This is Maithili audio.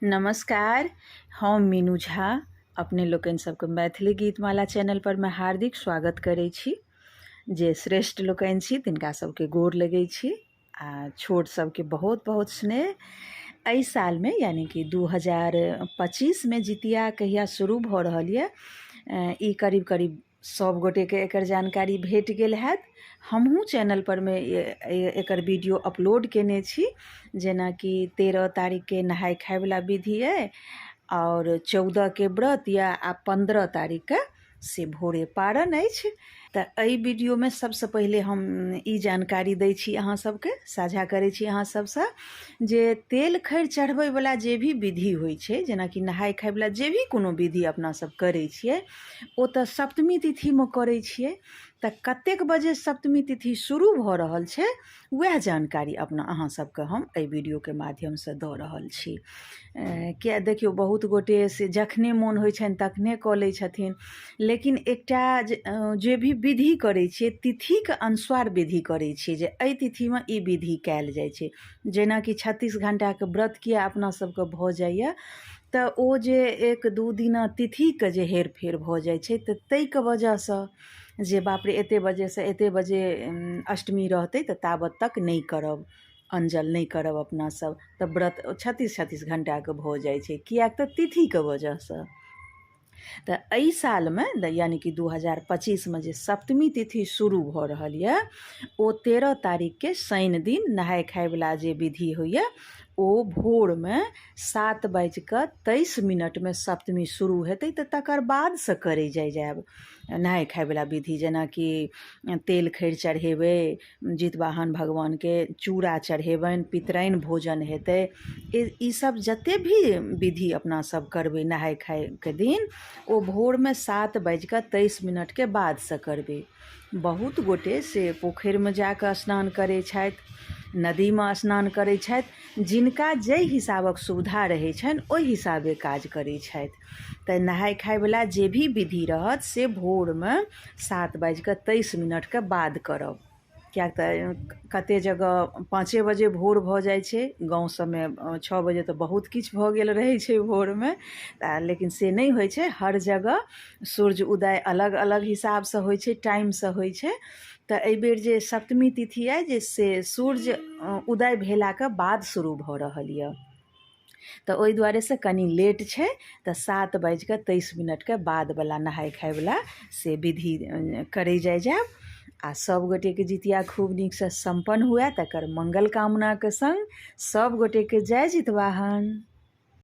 नमस्कार, हम मीनू झा अपने लोकनि सबके मैथिली गीतमाला चैनल पर मैं हार्दिक स्वागत करै छी। जे श्रेष्ठ लोकनि छी तिनका सबके गोर लगै छी आ छोट सबके बहुत बहुत स्नेह। एहि सालमे यानी कि 2025 में जितिया कहिया शुरू भऽ रहल यऽ, ई करीब करीब सब गोटेके एकर जानकारी भेट गेल हैत। हमहूँ चैनल पर में एकर वीडियो अपलोड केने छी, जेना कि 13 तारीख के नहाय खाय वाला विधि है और 14 के व्रत या 15 तारीख के से भोरे पारण अछि। तऽ एहि वीडियो में सबसे पहले हम ई जानकारी दै छी अहाँ सबके, साझा करै छी अहाँ सबसँ, जे तेल खैर चढ़बै वाला जे भी विधि होइ छै, जेना कि नहाय खाय वाला जे भी कोनो विधि अपना सब करै छियै, ओ तऽ सप्तमी तिथि में करै छियै। तऽ कतेक बजे सप्तमी तिथि शुरू भऽ रहल छै वएह जानकारी अपना अहाँ सबके हम एहि वीडियो के माध्यम से दऽ रहल छी। किया देखियौ, बहुत गोटे से जखने मोन होइ छनि तखने कऽ लै छथिन, लेकिन एकटा जे भी विधि करै छियै तिथिके अनुसार विधि करै छियै, जे एहि तिथिमे ई विधि कयल जाइ छै। जेना कि 36 घंटाके व्रत किया अपना सबके भऽ जाइए, तऽ ओ जे 1-2 दिना तिथिके जे हेर फेर भऽ जाइ छै, तऽ ताहिके वजहसँ जे बाप रे एते बजे से एते बजे अष्टमी रहतै तऽ ताबत तक नहीं करब, अंजल नहीं करब अपना सब, तऽ व्रत 36 घंटाके भऽ जाइ छै, किएक तऽ तिथिके वजहसँ। तऽ एहि सालमे यानी कि 2025 में जे सप्तमी तिथि शुरू भऽ रहल यऽ, ओ 13 तारीख के शनि दिन नहाय खाय वाला जे विधि होइए, ओ भोर में 7:23 में सप्तमी शुरू हेतै। तऽ तकर बाद से करे जायब नहाय खाय वाला विधि, जेना कि तेल खैर चढ़ेबै, जितवाहन भगवान के चूड़ा चढ़ेबनि, पितराइन भोजन हेतै, ई सब जते भी विधि अपना सब करबै नहाय खाय के दिन, ओ भोर में 7:23 के बाद से करबै। बहुत गोटे से पोखरि में जाकर स्नान करै छथि, नदी में स्नान करै छथि, जिनका जाहि हिसाबक सुविधा रहै छनि ओहि हिसाबे काज करै छथि। तऽ नहाय खाय वाला जे भी विधि रहत से भोर में 7:23 के बाद करब। किएक तऽ कते जगह 5 बजे भोर भऽ जाइ छै, गाँव सबमे 6 बजे तऽ बहुत किछु भऽ गेल रहै छै भोर में, लेकिन से नहीं होइ छै। हर जगह सूर्य उदय अलग अलग हिसाबसँ होइ छै, टाइमसँ होइ छै। तऽ एहि बेर जे सप्तमी तिथि अइ जे से सूर्य उदय भेलाके बाद शुरू भऽ रहल यऽ, तऽ ओहि दुआरे से कनि लेट छै। तऽ 7:23 के बाद वाला नहाय खाय वाला से विधि करे जायब। आ सब गोटे के जितिया खूब नीक से संपन्न हुए, तकर मंगल कामना के संग सब गोटे के जय जितवाहन।